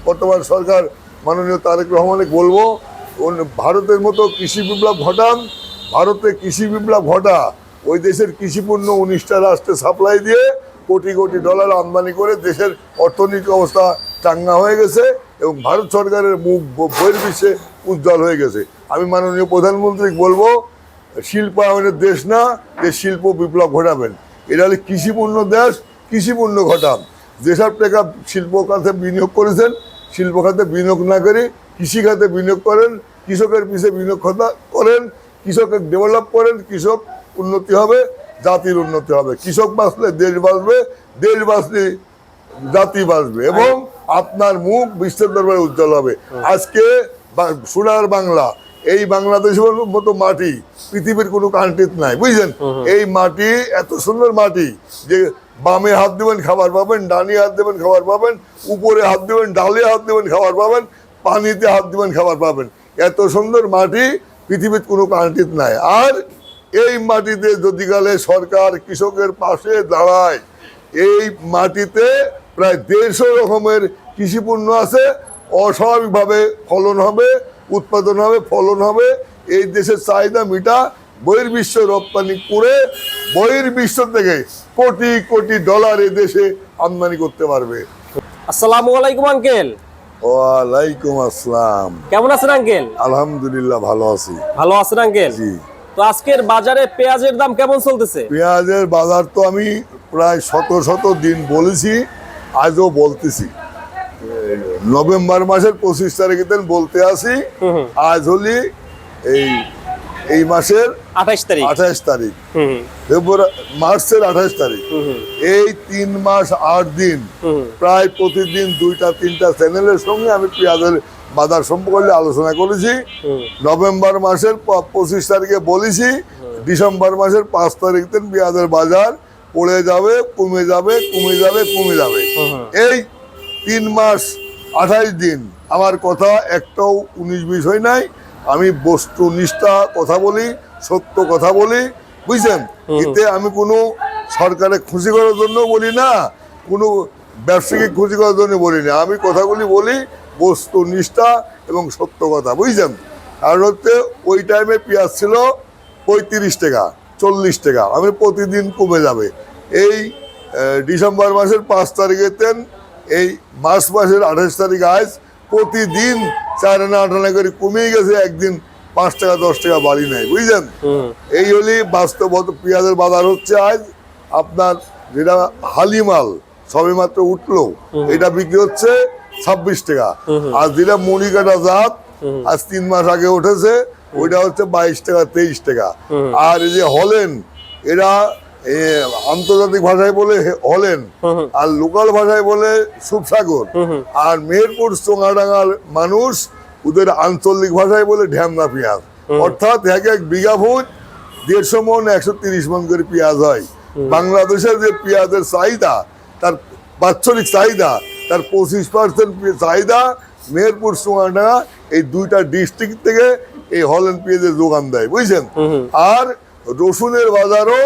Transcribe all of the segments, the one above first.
বর্তমান সরকার মাননীয় তারেক রহমানকে বলবো, ভারতের মতো কৃষি বিপ্লব ঘটান। ভারতে কৃষি বিপ্লব ঘটা, ওই দেশের কৃষিপণ্য 19টা রাষ্ট্রে সাপ্লাই দিয়ে কোটি কোটি ডলার আমদানি করে দেশের অর্থনৈতিক অবস্থা চাঙ্গা হয়ে গেছে এবং ভারত সরকারের মুখ বহির্বিশ্বে উজ্জ্বল হয়ে গেছে। আমি মাননীয় প্রধানমন্ত্রী বলবো, শিল্পায়নের দেশ না, যে শিল্প বিপ্লব ঘটাবেন। এটা হলে কৃষিপূর্ণ দেশ, কৃষিপূর্ণ ঘটান। যেসব টাকা শিল্প খাতে বিনিয়োগ করেছেন, শিল্প খাতে বিনিয়োগ না করে কৃষি খাতে বিনিয়োগ করেন, কৃষকের পিছিয়ে বিনিয়োগ করেন, কৃষকের ডেভেলপ করেন। কৃষক উন্নতি হবে, জাতির উন্নতি হবে। কৃষক বাঁচলে দেশ বাঁচবে, দেশ বাঁচলে জাতি বাঁচবে এবং আপনার মুখ বিশ্বের দরবারে উজ্জ্বল হবে। আজকে সোনার বাংলা, এই বাংলাদেশের মতো মাটি পৃথিবীর কোনো কান্ট্রিতে নাই, বুঝলেন? এই মাটি এত সুন্দর মাটি যে বামে হাত দেবেন খাবার পাবেন, ডানে হাত দেবেন খাবার পাবেন, উপরে হাত দেবেন, ডালে হাত দেবেন খাবার পাবেন, পানিতে হাত দেবেন খাবার পাবেন। এত সুন্দর মাটি পৃথিবীর কোনো কান্ট্রিতে নাই। আর এই মাটিতে যদি গেলে সরকার কৃষকের পাশে দাঁড়ায়, এই মাটিতে প্রায় 150 রকমের কৃষিপণ্য আছে, অস্বাভাবিকভাবে ফলন হবে, উৎপাদন হবে, ফলন হবে। এই দেশের চাহিদা মিটা, বহির্বিশ্ব রপ্তানি করে বহির্বিশ্ব থেকে কোটি কোটি ডলার এই দেশে আমদানি করতে পারবে। আসসালামু আলাইকুম আঙ্কেল। ওয়ালাইকুম আসসালাম। কেমন আছেন আঙ্কেল? আলহামদুলিল্লাহ, ভালো আছি। ভালো আছেন আঙ্কেল? জি। তো আজকের বাজারে পেঁয়াজের দাম কেমন চলতেছে? পেঁয়াজের বাজার তো আমি প্রায় শত দিন বলেছি, আজও বলতেছি। নভেম্বর মাসের 25 তারিখে বলতে আসি, আজ হলি এই মাসের 28 তারিখ, মার্চের 28 তারিখ। এই 3 মাস 8 দিন প্রায় প্রতিদিন 2টা-3টা চ্যানেলের সঙ্গে আমি পেঁয়াজের বাজার সম্পর্কে আলোচনা করেছি। নভেম্বর মাসের 25 তারিখে বলেছি, ডিসেম্বর মাসের 5 তারিখ দিন পেঁয়াজের বাজার পড়ে যাবে, কমে যাবে, কমে যাবে, কমে যাবে। এই 3 মাস 28 দিন আমার কথা একটাও 19-20 হয় নাই। আমি বস্তুনিষ্ঠা কথা বলি, সত্য কথা বলি, বুঝছেন? এতে আমি কোনো সরকারের খুশি করার জন্য বলি না, কোনো ব্যবসায়িক খুশি করার জন্য বলি না। আমি কথাগুলি বলি বস্তুনিষ্ঠা এবং সত্য কথা, বুঝছেন? আর হচ্ছে ওই টাইমে পেঁয়াজ ছিল 35 টাকা, 40 টাকা। আমি প্রতিদিন কমে যাবে। এই ডিসেম্বর মাসের 5 তারিখে এই মার্চ মাসের 28 তারিখ আজ প্রতিদিন 4 আনা 8 আনা করে কমিয়ে গেছে, একদিন 5 টাকা 10 টাকা বাড়ি নাই, বুঝলেন? এই হলি বাস্তব। পেঁয়াজের বাজার হচ্ছে আজ আপনার, যেটা হালিমাল সবে মাত্র উঠলো, এটা বিক্রি হচ্ছে 26 টাকা। আর যেটা মণিকাটা জাত আজ 3 মাস আগে উঠেছে, ওইটা হচ্ছে 22 টাকা 23 টাকা। আর এই যে হলেন, এরা আন্তর্জাতিক ভাষায় বলে হলেন, আর লোকাল ভাষায় বলে সুপসাগর। আর মেহেরপুর চোঙাডাঙ্গার মানুষ ওদের আঞ্চলিক ভাষায় বলে ঢ্যামনা পেঁয়াজ। অর্থাৎ এক বিঘা ফুট 150 মন 130 মন করে পেঁয়াজ হয়। বাংলাদেশের যে পেঁয়াজের চাহিদা, তার বাৎসরিক চাহিদা, তার 25% চাহিদা মেহেরপুর চোঙাডাঙ্গা এই 2টা ডিস্ট্রিক্ট থেকে এই হলেন পেঁয়াজের যোগান দেয়, বুঝছেন? আর রসুনের বাজারও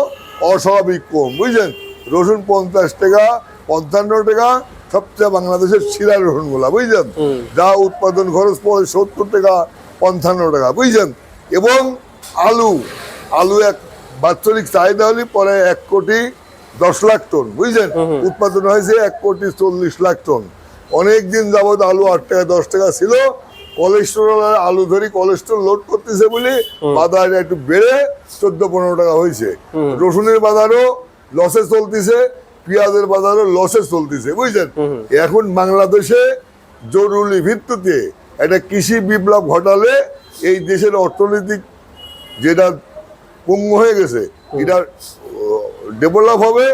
অস্বাভাবিক কম, বুঝছেন? রসুন 50 টাকা, 55 টাকা, সবচেয়ে বাংলাদেশের শিরা রসুনগুলা, বুঝছেন? যা উৎপাদন খরচ পড়ে 70 টাকা, 55 টাকা, বুঝছেন? এবং আলু এক বাৎসরিক চাহিদা হলে পরে 1 কোটি 10 লাখ টন, বুঝছেন? উৎপাদন হয়েছে 1 কোটি 40 লাখ টন। অনেক দিন যাবৎ আলু 8 টাকা 10 টাকা ছিল। কোলেস্টেরল আলু ধরি কোলেস্টেরল লোড করতেছে বলে বাজার একটু বেড়ে 14-15 টাকা হয়েছে। রসুনের বাজারও লসে চলতেছে, পেঁয়াজের বাজারও লসে চলতেছে, বুঝছেন? এখন বাংলাদেশে জরুরি ভিত্তিতে একটা কৃষি বিপ্লব ঘটালে এই দেশের অর্থনৈতিক যেটা পঙ্গু হয়ে গেছে, এটা ডেভেলপ হবে,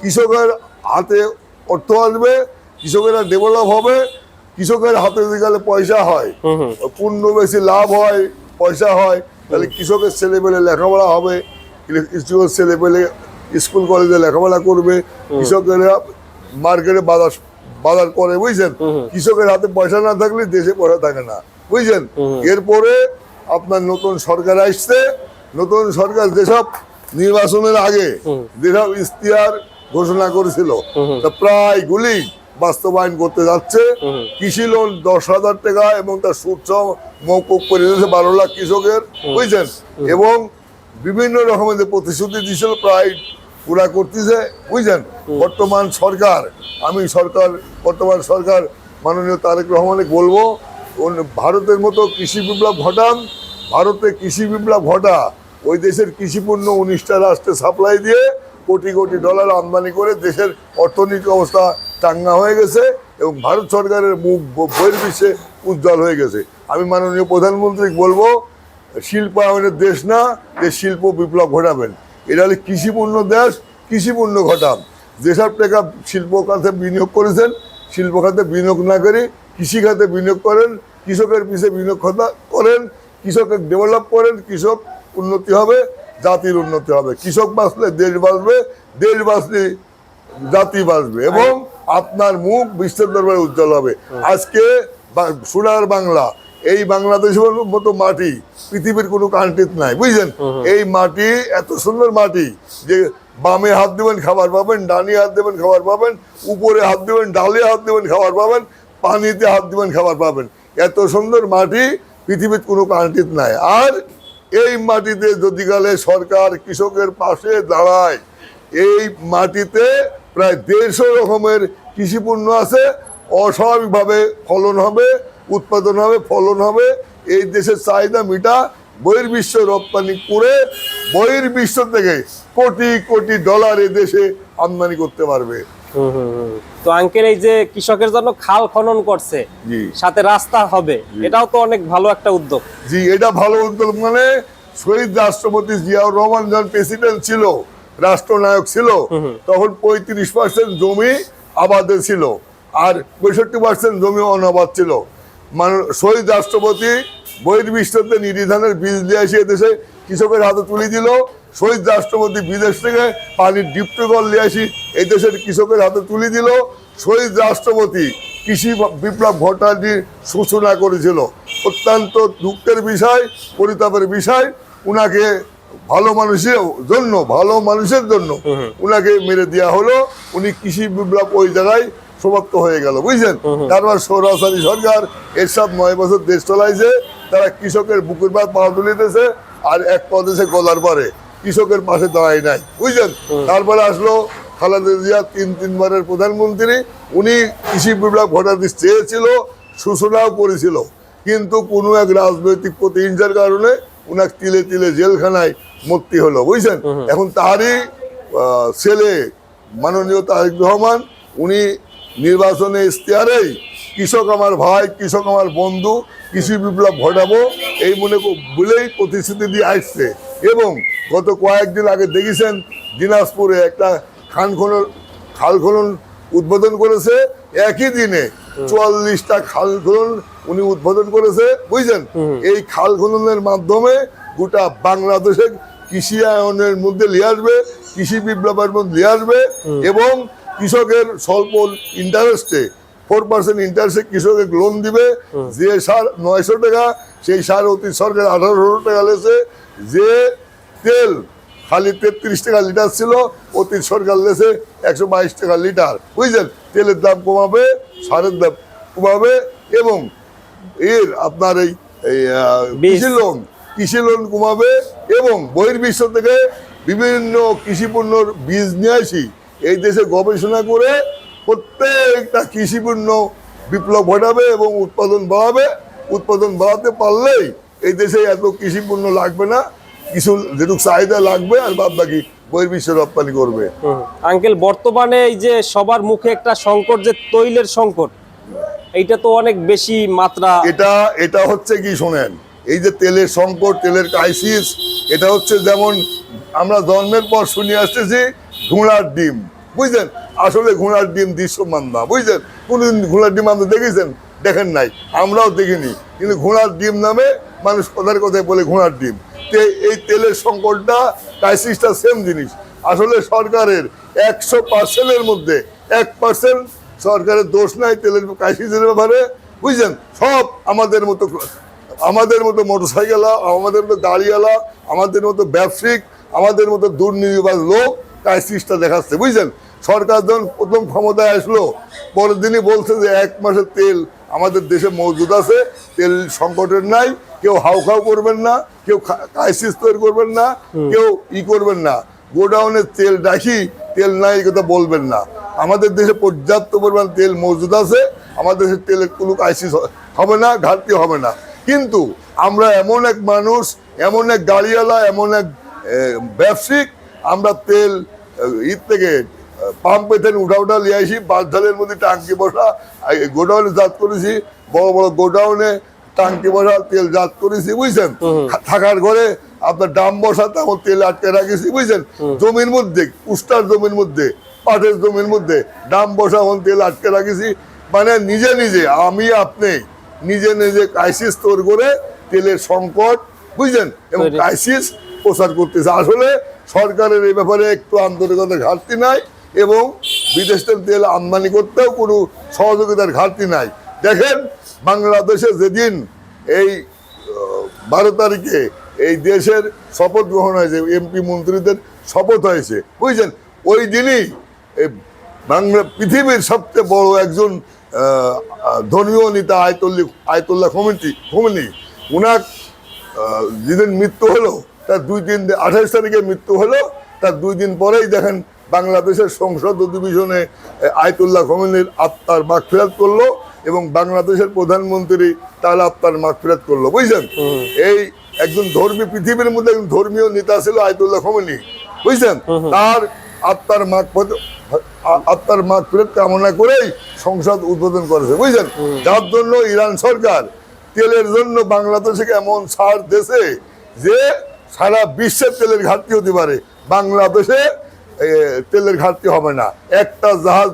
কৃষকের হাতে অর্থ আসবে, কৃষকেরা ডেভেলপ হবে। কৃষকের হাতে যদি গেলে পয়সা হয়, পূর্ণ বেশি লাভ হয়, পয়সা হয়, তাহলে কৃষকের ছেলেপেলে লেখাপড়া হবে, কৃষকের ছেলেপেলে স্কুল কলেজে লেখাপড়া করবে, কৃষকেরা মার্কেটে বাজার করে, বুঝছেন? কৃষকের হাতে পয়সা না থাকলে দেশে পয়সা থাকে না, বুঝছেন? এরপরে আপনার নতুন সরকার আসছে। নতুন সরকার যেসব নির্বাচনের আগে যেসব ইশতেহার ঘোষণা করেছিল, তা প্রায়গুলি বাস্তবায়ন করতে যাচ্ছে। কৃষি লোন 10,000 টাকা এবং তার সুদ সহ মৌকুব করে দিয়েছে 12 লাখ কৃষকের, বুঝছেন। এবং বিভিন্ন রকমের যে প্রতিশ্রুতি দিয়েছিল প্রায় পুরা করতেছে, বুঝছেন। বর্তমান সরকার মাননীয় তারেক রহমানকে বলবো, ভারতের মতো কৃষি বিপ্লব ঘটান। ভারতে কৃষি বিপ্লব ঘটা, ওই দেশের কৃষিপণ্য 19টা রাষ্ট্রে সাপ্লাই দিয়ে কোটি কোটি ডলার আমদানি করে দেশের অর্থনৈতিক অবস্থা চাঙ্গা হয়ে গেছে এবং ভারত সরকারের মুখ বহির্বিশ্বে উজ্জ্বল হয়ে গেছে। আমি মাননীয় প্রধানমন্ত্রীকে বলবো, শিল্পায়নের দেশ না, যে শিল্প বিপ্লব ঘটাবেন। এটা হলে কৃষিপূর্ণ দেশ, কৃষিপূর্ণ ঘটান। যেসব টাকা শিল্প খাতে বিনিয়োগ করেছেন, শিল্প খাতে বিনিয়োগ না করে কৃষি খাতে বিনিয়োগ করেন, কৃষকের পিছিয়ে বিনিয়োগ করেন, কৃষকের ডেভেলপ করেন। কৃষক উন্নতি হবে, জাতির উন্নতি হবে। কৃষক বাঁচলে দেশ বাঁচবে, দেশ বাঁচলে জাতি বাঁচবে এবং আপনার মুখ বিশ্বের দরবারে উজ্জ্বল হবে। আজকে সোনার বাংলা, এই বাংলাদেশের মতো মাটি পৃথিবীর কোনো কান্ট্রিতে নাই, বুঝছেন। এই মাটি এত সুন্দর মাটি যে বামে হাত দেবেন খাবার পাবেন, ডানে হাত দেবেন খাবার পাবেন, উপরে হাত দেবেন, ডালে হাত দেবেন খাবার পাবেন, পানিতে হাত দেবেন খাবার পাবেন। এত সুন্দর মাটি পৃথিবীর কোনো কান্ট্রিতে নাই। আর এই মাটিতে যদি গেলে সরকার কৃষকের পাশে দাঁড়ায়, এই মাটিতে প্রায় 150 রকমের কৃষিপণ্য আছে। অস্বাভাবিকভাবে ফলন হবে, উৎপাদন হবে, ফলন হবে। এই দেশের চাহিদা মিটা, বহির্বিশ্ব রপ্তানি করে বহির্বিশ্ব থেকে কোটি কোটি ডলার এই দেশে আমদানি করতে পারবে। তো আঙ্কেল, এই যে কৃষকের জন্য খাল খনন করছে, সাথে রাস্তা হবে, এটাও তো অনেক ভালো একটা উদ্যোগ। জি, এটা ভালো উদ্যোগ। মানে শহীদ রাষ্ট্রপতি জিয়াউর রহমান যখন প্রেসিডেন্ট ছিল, রাষ্ট্রনায়ক ছিল, তখন 35% জমি আবাদে ছিল আর 65% জমি অনাবাদ ছিল। শহীদ রাষ্ট্রপতি বহির্বিশ্বতে নির্ধানের বীজ দিয়ে এসে দেশে কৃষকের হাতে তুলে দিল। শহীদ রাষ্ট্রপতি বিদেশ থেকে পানির ডিপটিউবওয়েল নিয়ে আসি এই দেশের কৃষকের হাতে তুলে দিল। শহীদ রাষ্ট্রপতি কৃষি বিপ্লব ঘটানোর সূচনা করেছিল। অত্যন্ত দুঃখের বিষয়, পরিতাপের বিষয়, উনাকে ভালো মানুষের জন্য উনাকে মেরে দেওয়া হলো। উনি কৃষি বিপ্লব ওই জায়গায় সমাপ্ত হয়ে গেল, বুঝছেন। তারপর সৌরাচারী সরকার এরশাদ 9 বছর দেশ চলাইছে। তারা কৃষকের বুকের ভাত পা তুলিতেছে আর এক পদেশে গলার পরে কৃষকের পাশে দাঁড়ায় নাই, বুঝছেন। তারপরে আসলো খালেদা জিয়া, তিনবারের প্রধানমন্ত্রী। উনি কৃষি বিপ্লব ঘটাতে চেয়েছিল, সূচনাও করেছিল, কিন্তু কোনো এক রাজনৈতিক প্রতিহিংসার কারণে উনাকে তিলে তিলে জেলখানায় মরতে হলো, বুঝছেন। এখন তারই ছেলে মাননীয় তারেক রহমান, উনি নির্বাচনে ইশতেহারেই কৃষক আমার ভাই, কৃষক আমার বন্ধু, কৃষি বিপ্লব ঘটাবো এই মনে বলেই প্রতিশ্রুতি দিয়ে আসছে। এবং গত কয়েকদিন আগে দেখেছেন দিনাজপুরে একটা খাল খনন উদ্বোধন করেছে। একই দিনে 44টা খাল খনন উনি উদ্বোধন করেছে, বুঝছেন। এই খাল খননের মাধ্যমে গোটা বাংলাদেশে কৃষিয়ায়নের মধ্যে নিয়ে আসবে, কৃষি বিপ্লবের মধ্যে নিয়ে আসবে এবং কৃষকের স্বল্প ইন্টারেস্টে 4% ইন্টারেস্টে কৃষকের লোন দিবে। যে সার 900 টাকা, সেই সার অতি সরকার 1800 টাকা লেছে। যে তেল খালি 33 টাকা লিটার ছিল, অতি সরকার লেছে 122 টাকা লিটার, বুঝলেন। তেলের দাম কমাবে, সারের দাম কমাবে এবং এর আপনার এই কৃষি লোন কমাবে এবং বহির্বিশ্ব থেকে বিভিন্ন কৃষিপণ্যর বীজ নিয়ে আসি এই দেশে গবেষণা করে প্রত্যেকটা কৃষিপণ্য বিপ্লব ঘটাবে এবং উৎপাদন বাড়াবে। উৎপাদন বাড়াতে পারলেই এই দেশে এত কৃষিপণ্য লাগবে না, কিছু যেটুকু চাহিদা লাগবে আর বাদ বাকি বহির্বিশ্বে রপ্তানি করবে। আঙ্কেল, বর্তমানে এই যে সবার মুখে একটা সংকট, যে তৈলের সংকট, এইটা তো অনেক বেশি মাত্রা। এটা হচ্ছে কি শোনেন, এই যে তেলের সংকট, তেলের ক্রাইসিস, এটা হচ্ছে যেমন আমরা জন্মের পর শুনে আসতেছি ঘোড়ার ডিম, বুঝলেন। আসলে ঘোড়ার ডিম দৃশ্যমান না, বুঝলেন। কোনদিন ঘোড়ার ডিম আপনি দেখেছেন? দেখেন নাই, আমরাও দেখিনি, কিন্তু ঘোড়ার ডিম নামে মানুষ কথার কথায় বলে ঘোড়ার ডিম। এই তেলের সংকটটা, ক্রাইসিসটা সেম জিনিস। আসলে সরকারের 100%-এর মধ্যে 1% সরকারের দোষ নাই তেলের ক্রাইসিসের ব্যাপারে, বুঝলেন। সব আমাদের মতো মোটরসাইকেলওয়ালা, আমাদের মতো গাড়িওয়ালা, আমাদের মতো ব্যবসায়িক, আমাদের মতো দুর্নীতিবাজ লোক ক্রাইসিসটা দেখাচ্ছে, বুঝলেন। সরকার যখন প্রথম ক্ষমতায় আসলো পরের দিনই বলছে যে 1 মাসের তেল আমাদের দেশে মজুদ আছে, তেল সংকটের নাই, কেউ হাউখাউ করবেন না, কেউ ক্রাইসিস তৈরি করবেন না, কেউ করবেন না, গোডাউনে তেল রাখি তেল নাই এই কথা বলবেন না। আমাদের দেশে পর্যাপ্ত পরিমাণ তেল মজুদ আছে, আমাদের দেশে তেলের কোনো ক্রাইসিস হবে না, ঘাটতি হবে না। কিন্তু আমরা এমন এক মানুষ, এমন এক গাড়িওয়ালা, এমন এক ব্যবসায়িক, আমরা তেল থেকে পাম্পে থেকে উঠা নিয়ে আসি, বাসঢালের মধ্যে টাঙ্কি বসা গোডাউনে জাত করেছি, বড় বড় গোডাউনে টাঙ্কি বসা তেল জাত করেছি, বুঝছেন। থাকার ঘরে আপনার ডাম বসা তেমন তেল আটকে রাখেছি, বুঝছেন। জমির মধ্যে, উস্তার জমির মধ্যে, পাটের জমির মধ্যে ডাম বসা তেল আটকে রাখেছি। মানে নিজে নিজে আমি আপনি নিজে নিজে ক্রাইসিস তৈরি করে তেলের সংকট, বুঝছেন, এবং ক্রাইসিস প্রচার করতেছে। আসলে সরকারের এই ব্যাপারে একটু আন্তরিকতার ঘাটতি নাই, এবং বিদেশ থেকে তেল আমদানি করতেও কোনো সহযোগিতার ঘাটতি নাই। দেখেন বাংলাদেশে যেদিন এই 12 তারিখে এই দেশের শপথ গ্রহণ হয়েছে, এমপি মন্ত্রীদের শপথ হয়েছে, বুঝছেন, ওই দিনই বাংলা পৃথিবীর সবচেয়ে বড় একজন ধর্মীয় নেতা আয়াতুল্লাহ খোমেনি, উনার যেদিন মৃত্যু হলো তার 28 তারিখে মৃত্যু হলো, তার 2 দিন পরেই দেখেন বাংলাদেশের সংসদ অধিবেশনে আয়াতুল্লাহ খোমেনির আত্মার মাগফিরাত করলো, এবং বাংলাদেশের প্রধানমন্ত্রী তার আত্মার মাগফিরাত করলো, বুঝছেন। এই একজন ধর্মী, পৃথিবীর মধ্যে একজন ধর্মীয় নেতা ছিল আয়াতুল্লাহ খোমেনি, বুঝছেন। তার আত্মার মাগফিরাত কামনা করেই সংসদ উদ্বোধন করেছে, বুঝছেন। যার জন্য ইরান সরকার তেলের জন্য বাংলাদেশকে এমন ছাড় দেশে যে সারা বিশ্বের তেলের ঘাটতি হতে পারে, বাংলাদেশে তেলের ঘাটতি হবে না। একটা জাহাজ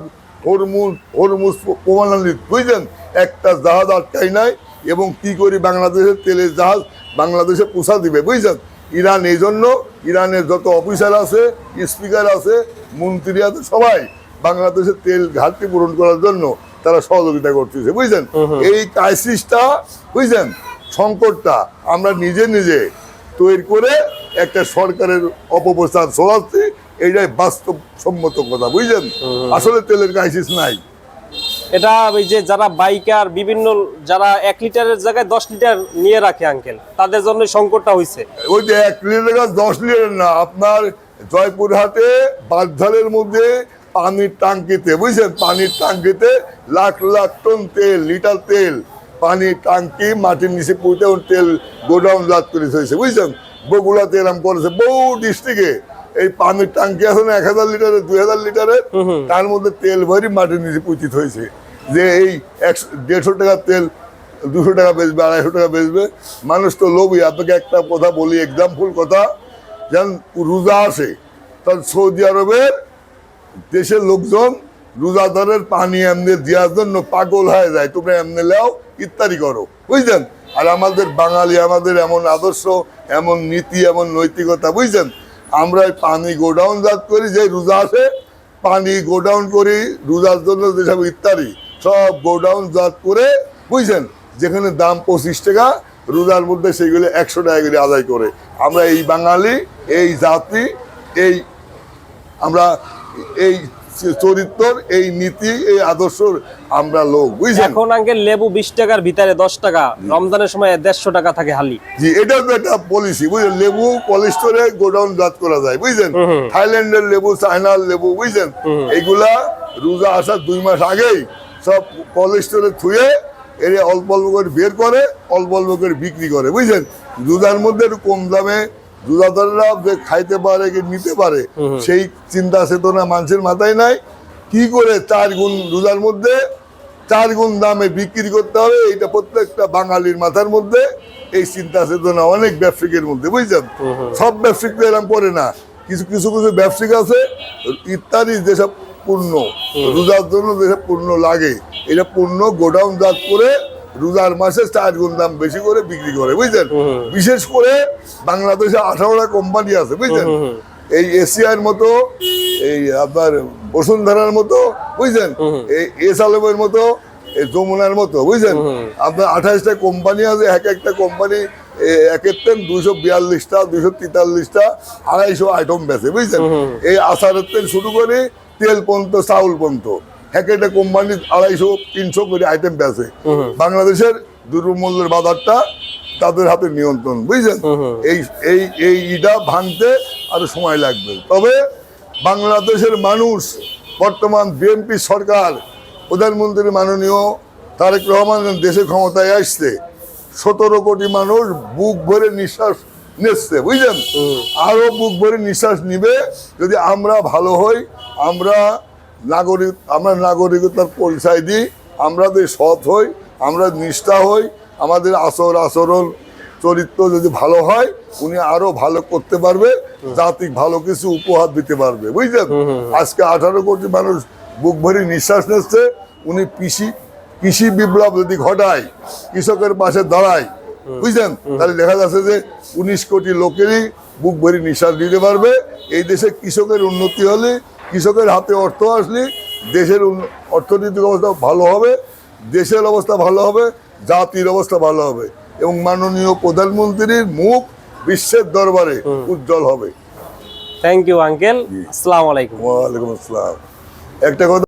হরমুজ প্রমাণান্বিত, বুঝলেন, একটা জাহাজ আটকাই নাই, এবং কি করি বাংলাদেশের তেলের জাহাজ বাংলাদেশে পৌঁছা দিবে, বুঝছেন। ইরান এই জন্য, ইরানের যত অফিসার আছে, স্পিকার আছে, মন্ত্রী আছে, সবাই বাংলাদেশের তেল ঘাটতি পূরণ করার জন্য তারা সহযোগিতা করতেছে, বুঝছেন। এই ক্রাইসিসটা, বুঝছেন, সংকটটা আমরা নিজে নিজে তৈরি করে একটা সরকারের অপপ্রচার চলাচ্ছি, এইটাই বাস্তবসম্মত কথা, বুঝছেন। আসলে তেলের ক্রাইসিস নাই। এটা ওই যে যারা বাইকার, বিভিন্ন যারা 1 লিটারের জায়গায় 10 লিটার নিয়ে রাখে আঙ্কেল, তাদের জন্য সংকটটা হয়েছে। ওই যে 1 লিটার 10 লিটার না, আপনার জয়পুরহাটে বাসঢালের মধ্যে পানির টাঙ্কিতে, বুঝছেন, পানির টাঙ্কিতে লাখ লাখ টন তেল, লিটার তেল, পানির টাঙ্কি মাটির নিচে পুঁতে তেল গোডাউন জাত করে হয়েছে, বুঝছেন। বগুড়াতে এরকম করেছে, বহু ডিস্ট্রিক্টে এই পানির টাঙ্কি আছে না 1000 লিটারের, 2000 লিটারের, তার মধ্যে তেল ভরি মাটির নিচে পুঁতিত হয়েছে, যে এই 150 টাকার তেল 200 টাকা বেচবে, 250 টাকা বেচবে। মানুষ তো লোভী। আপনাকে একটা কথা বলি, এক্সাম্পল কথা, যেন রোজা আসে, তখন সৌদি আরবের দেশের লোকজন রোজাদারের পানি এমনি দেওয়ার জন্য পাগল হয়ে যায়, তোমরা এমনি লেও, ইত্যাদি করো, বুঝছেন। আর আমাদের বাঙালি, আমাদের এমন আদর্শ, এমন নীতি, এমন নৈতিকতা, বুঝছেন। আমরা পানি গোডাউন জাত করি, যে রোজা আসে পানি গোডাউন করি, রোজার জন্য যেসব ইত্যাদি সব গোডাউন জাত করে, বুঝছেন, যেখানে দাম 25 টাকা, রোজার মধ্যে সেগুলো 100 টাকা করে আদায় করে। আমরা এই বাঙালি, এই জাতি, এই আমরা এই চরিত্র, এই নীতি, এই আদর্শ আমরা লোক, বুঝছেন। এখন আঙ্কেল লেবু 20 টাকার ভিতরে 10 টাকা, রমজানের সময় 150 টাকা থাকে হালি। জি, এটা তো একটা পলিসি, বুঝলেন। লেবু পলিস্টরে গোডাউন জাত করা যায়, বুঝছেন। থাইল্যান্ডের লেবু, চায়নার লেবু, বুঝছেন, এইগুলা রোজা আসার 2 মাস আগেই সব পলিস্টরে থুয়ে এর অল্প অল্প করে বের করে, অল্প অল্প করে বিক্রি করে, বুঝছেন। রোজার মধ্যে একটু কম দামে রোজাদাররা যে খাইতে পারে, নিতে পারে, সেই চিন্তা চেতনা মানুষের মাথায় নাই। কি করে 4 গুণ রোজার মধ্যে 4 গুণ দামে বিক্রি করতে হবে, এটা প্রত্যেকটা বাঙালির মাথার মধ্যে এই চিন্তা চেতনা, অনেক ব্যবসায়িকের মধ্যে, বুঝছেন। সব ব্যবসায়িক তো এরকম করে না, কিছু কিছু কিছু ব্যবসায়িক আছে, ইত্যাদি যেসব পণ্য রোজার জন্য যেসব পণ্য লাগে, এটা পণ্য গোডাউন জাত করে রোজার মাসে 4 গুণ দাম বেশি করে বিক্রি করে, বুঝছেন। বিশেষ করে বাংলাদেশে 18টা কোম্পানি আছে, বুঝছেন। এই এশিয়ার মতো, এই আপনার বসুন্ধরার মতো, বুঝছেন, এই এস আলমের মতো, এই যমুনার মতো, বুঝছেন, আপনার 28টা কোম্পানি আছে। এক একটা কোম্পানি এক একটা 242টা, 243টা, 250 আইটেম বেছে, বুঝছেন। এই আচারের থেকে শুরু করে তেল পর্যন্ত চাউল পর্যন্ত একটা কোম্পানি 250-300 করে আইটেম বেচে। বাংলাদেশের দ্রব্যমূল্যের বাজারটা তাদের হাতে নিয়ন্ত্রণ, বুঝছেন? এই এই এই ইটা ভাঙতে আরো সময় লাগবে। তবে বাংলাদেশের মানুষ বর্তমান বিএনপি সরকার, প্রধানমন্ত্রী মাননীয় তারেক রহমান দেশে ক্ষমতায় আসছে, 17 কোটি মানুষ বুক ভরে নিঃশ্বাস নিচ্ছে, বুঝলেন? আরো বুক ভরে নিঃশ্বাস নিবে যদি আমরা ভালো হই, আমরা নাগরিকতার পরিচয় দিই, আমরা যদি সৎ হই, আমরা নিষ্ঠা হই, আমাদের আচরণ চরিত্র যদি ভালো হয়, উনি আরো ভালো করতে পারবে, জাতিক ভালো কিছু উপহার দিতে পারবে, বুঝলেন? আজকে 18 কোটি মানুষ বুক ভরে নিঃশ্বাস নিচ্ছে। উনি কৃষি বিপ্লব যদি ঘটায়, কৃষকের পাশে দাঁড়ায়, বুঝলেন, তাহলে দেখা যাচ্ছে যে 19 কোটি লোকেরই বুক ভরে নিঃশ্বাস দিতে পারবে। এই দেশে কৃষকের উন্নতি হলে, কৃষকের হাতে অর্থ আসলে দেশের অর্থনৈতিক অবস্থা ভালো হবে, দেশের অবস্থা ভালো হবে, জাতির অবস্থা ভালো হবে এবং মাননীয় প্রধানমন্ত্রীর মুখ বিশ্বের দরবারে উজ্জ্বল হবে। থ্যাংক ইউ আঙ্কেল, আসসালামু আলাইকুম। ওয়ালাইকুম আসসালাম। একটা কথা